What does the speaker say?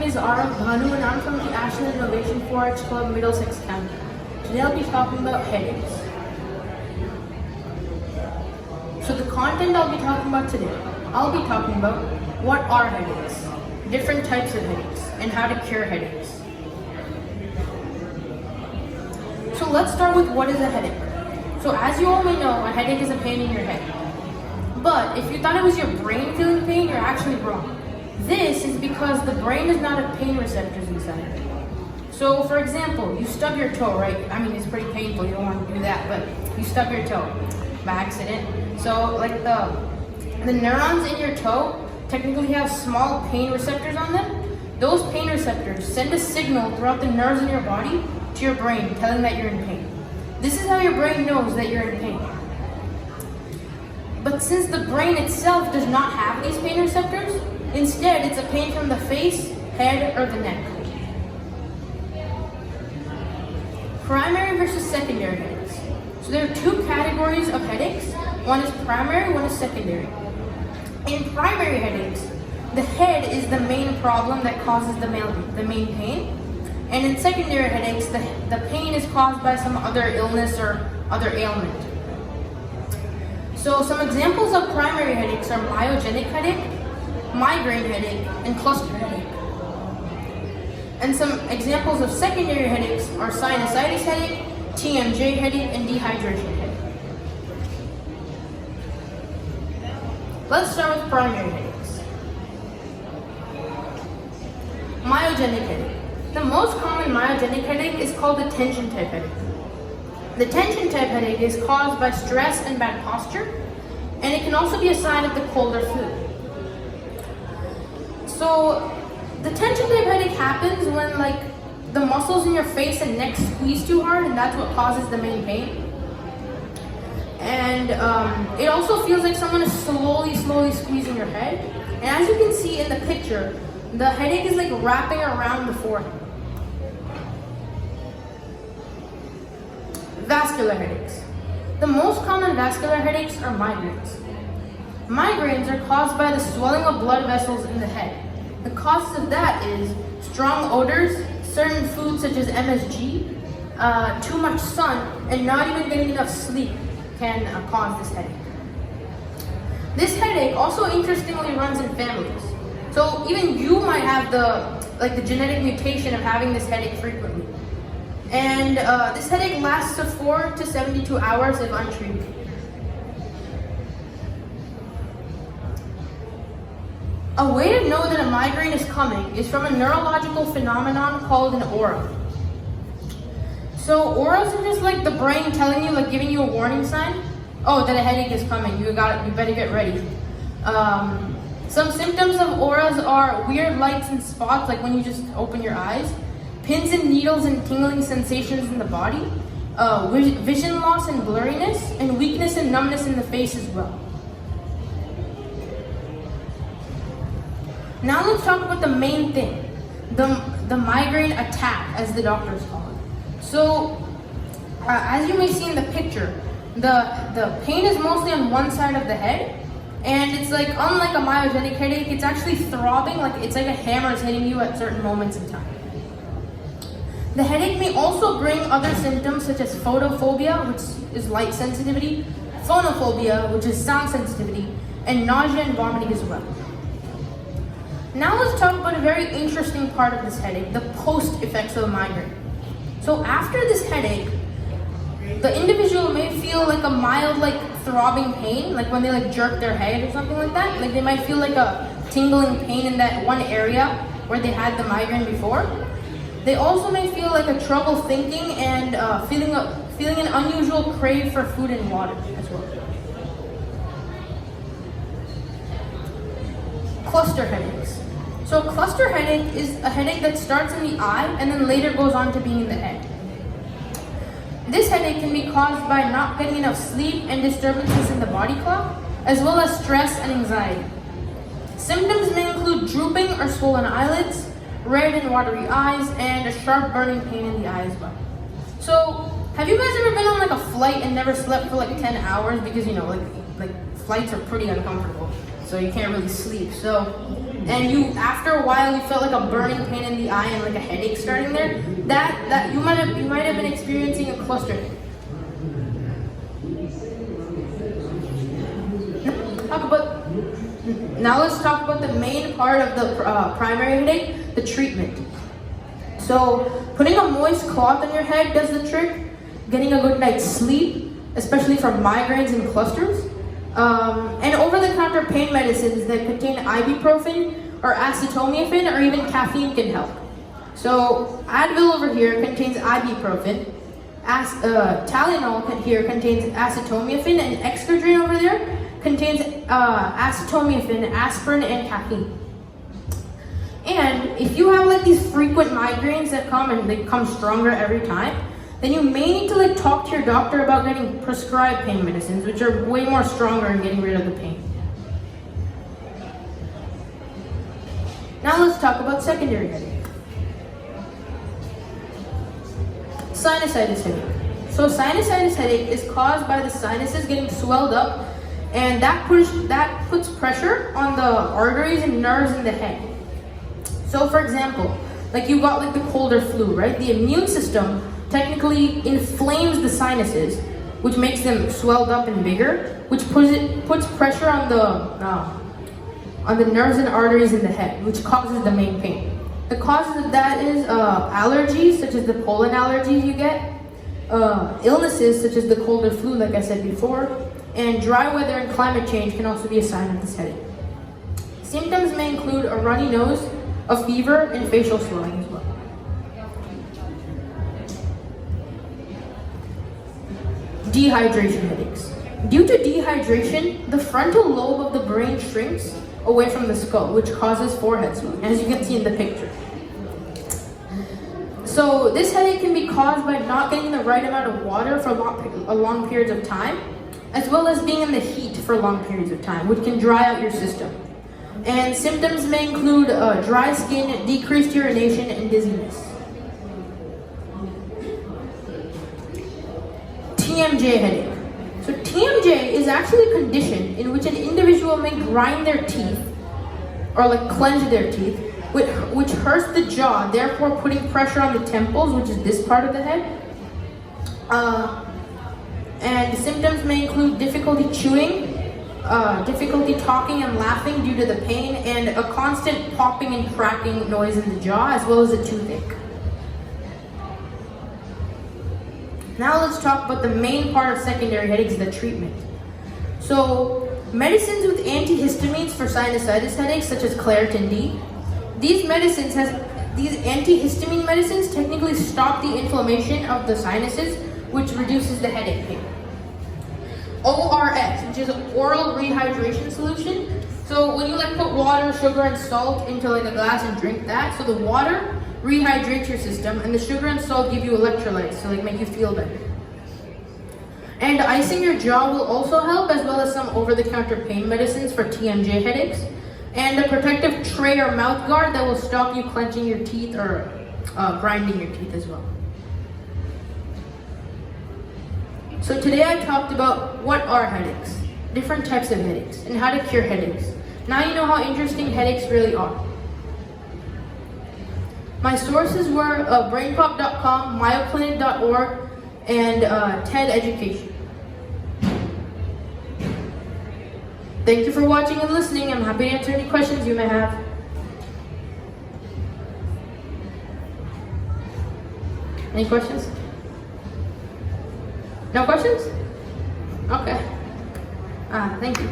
is Arav Bhanu and I'm from the Ashland Innovation 4-H Club, Middlesex County. Today I'll be talking about headaches. So the content I'll be talking about today, I'll be talking about what are headaches, different types of headaches, and how to cure headaches. So let's start with what is a headache. So as you all may know, a headache is a pain in your head. But if you thought it was your brain feeling pain, you're actually wrong. This is because the brain does not have pain receptors inside. So for example, you stub your toe, right? I mean, it's pretty painful, you don't want to do that, but you stub your toe by accident. So like the neurons in your toe technically have small pain receptors on them. Those pain receptors send a signal throughout the nerves in your body to your brain telling that you're in pain. This is how your brain knows that you're in pain. But since the brain itself does not have these pain receptors, instead it's a pain from the face, head, or the neck. Primary versus secondary headaches. So there are two categories of headaches. One is primary, one is secondary. In primary headaches, the head is the main problem that causes the main pain. And in secondary headaches, the pain is caused by some other illness or other ailment. So some examples of primary headaches are myogenic headache, migraine headache, and cluster headache. And some examples of secondary headaches are sinusitis headache, TMJ headache, and dehydration headache. Let's start with primary headaches. Myogenic headache. The most common myogenic headache is called the tension type headache. The tension type headache is caused by stress and bad posture, and it can also be a sign of the cold or flu. So the tension type headache happens when the muscles in your face and neck squeeze too hard, and that's what causes the main pain. And it also feels like someone is slowly squeezing your head. And as you can see in the picture, the headache is wrapping around the forehead. Vascular headaches. The most common vascular headaches are migraines. Migraines are caused by the swelling of blood vessels in the head. The cause of that is strong odors, certain foods such as MSG, too much sun, and not even getting enough sleep can cause this headache. This headache also interestingly runs in families. So even you might have the genetic mutation of having this headache frequently. And this headache lasts to 4 to 72 hours if untreated. A way to know that a migraine is coming is from a neurological phenomenon called an aura. So auras are just the brain telling you, giving you a warning sign. Oh, that a headache is coming. You better get ready. Some symptoms of auras are weird lights and spots, like when you just open your eyes, pins and needles and tingling sensations in the body, vision loss and blurriness, and weakness and numbness in the face as well. Now let's talk about the main thing, the migraine attack, as the doctors call it. So, as you may see in the picture, the pain is mostly on one side of the head, and it's unlike a myogenic headache, it's actually throbbing, it's like a hammer is hitting you at certain moments in time. The headache may also bring other symptoms such as photophobia, which is light sensitivity, phonophobia, which is sound sensitivity, and nausea and vomiting as well. Now let's talk about a very interesting part of this headache, the post effects of a migraine. So after this headache, the individual may feel a mild throbbing pain, when they jerk their head or something like that. They might feel a tingling pain in that one area where they had the migraine before. They also may feel a trouble thinking and feeling an unusual crave for food and water as well. Cluster headaches. So a cluster headache is a headache that starts in the eye and then later goes on to being in the head. This headache can be caused by not getting enough sleep and disturbances in the body clock, as well as stress and anxiety. Symptoms may include drooping or swollen eyelids, red and watery eyes, and a sharp burning pain in the eye as well. So, have you guys ever been on a flight and never slept for 10 hours? Because flights are pretty uncomfortable, so you can't really sleep. So and you, after a while, you felt like a burning pain in the eye and like a headache starting there, that you might have been experiencing a cluster headache. Now let's talk about the main part of the primary headache, the treatment. So putting a moist cloth on your head does the trick. Getting a good night's sleep, especially for migraines and clusters. And over-the-counter pain medicines that contain ibuprofen or acetaminophen or even caffeine can help. So Advil over here contains ibuprofen. Tylenol here contains acetaminophen, and Excedrin over there contains acetaminophen, aspirin, and caffeine. And if you have like these frequent migraines that come and they come stronger every time, then you may need to like talk to your doctor about getting prescribed pain medicines, which are way more stronger in getting rid of the pain. Now let's talk about secondary headache. Sinusitis headache. So sinusitis headache is caused by the sinuses getting swelled up, and that puts pressure on the arteries and nerves in the head. So for example, like you got like the cold or flu, right? The immune system technically inflames the sinuses, which makes them swelled up and bigger, which puts pressure on the nerves and arteries in the head, which causes the main pain. The causes of that is allergies, such as the pollen allergies you get, illnesses such as the cold or flu, like I said before, and dry weather and climate change can also be a sign of this headache. Symptoms may include a runny nose, a fever, and facial swelling as well. Dehydration headaches. Due to dehydration, the frontal lobe of the brain shrinks away from the skull, which causes forehead swelling, as you can see in the picture. So this headache can be caused by not getting the right amount of water for long periods of time, as well as being in the heat for long periods of time, which can dry out your system. And symptoms may include dry skin, decreased urination, and dizziness. TMJ headache. So TMJ is actually a condition in which an individual may grind their teeth or like clench their teeth, which hurts the jaw, therefore putting pressure on the temples, which is this part of the head. And symptoms may include difficulty chewing, difficulty talking and laughing due to the pain, and a constant popping and cracking noise in the jaw, as well as a toothache. Now let's talk about the main part of secondary headaches, the treatment. So medicines with antihistamines for sinusitis headaches, such as Claritin D, these antihistamine medicines technically stop the inflammation of the sinuses, which reduces the headache pain. ORS, which is oral rehydration solution. So when you like put water, sugar, and salt into like a glass and drink that, so the water rehydrates your system, and the sugar and salt give you electrolytes to like make you feel better. And icing your jaw will also help, as well as some over-the-counter pain medicines for TMJ headaches, and a protective tray or mouth guard that will stop you clenching your teeth or grinding your teeth as well. So today I talked about what are headaches, different types of headaches, and how to cure headaches. Now you know how interesting headaches really are. My sources were brainpop.com, mayoclinic.org, and TED Education. Thank you for watching and listening. I'm happy to answer any questions you may have. Any questions? No questions? Okay. Thank you.